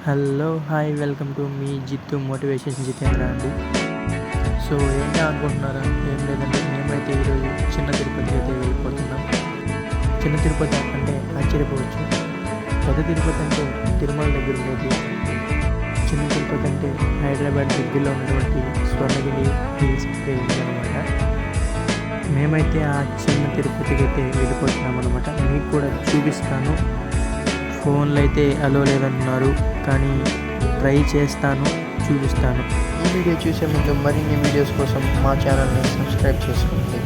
Hello hi welcome to me Jittu motivation Jitendra అండి. So ఏంటి అనుకుంటున్నారా? ఏం లేదంటే మేమైతే ఈరోజు చిన్న తిరుపతికి అయితే వెళ్ళిపోతున్నాం. చిన్న తిరుపతి అంటే ఆశ్చర్యపోవచ్చు. పెద్ద తిరుపతి అంటే తిరుమల దగ్గర ఉండేది. చిన్న తిరుపతి అంటే హైదరాబాద్ దగ్గరలో ఉన్నటువంటి స్వర్ణగిరి హిల్స్ ఉందన్నమాట. మేమైతే ఆ చిన్న తిరుపతికి అయితే వెళ్ళిపోతున్నాం అనమాట. మీకు కూడా చూపిస్తాను. ఫోన్లు అయితే అలో లేదంటున్నారు, కానీ ట్రై చేస్తాను, చూపిస్తాను. ఈ వీడియో చూసే ముందు మరిన్ని వీడియోస్ కోసం మా ఛానల్ని సబ్స్క్రైబ్ చేసుకోండి.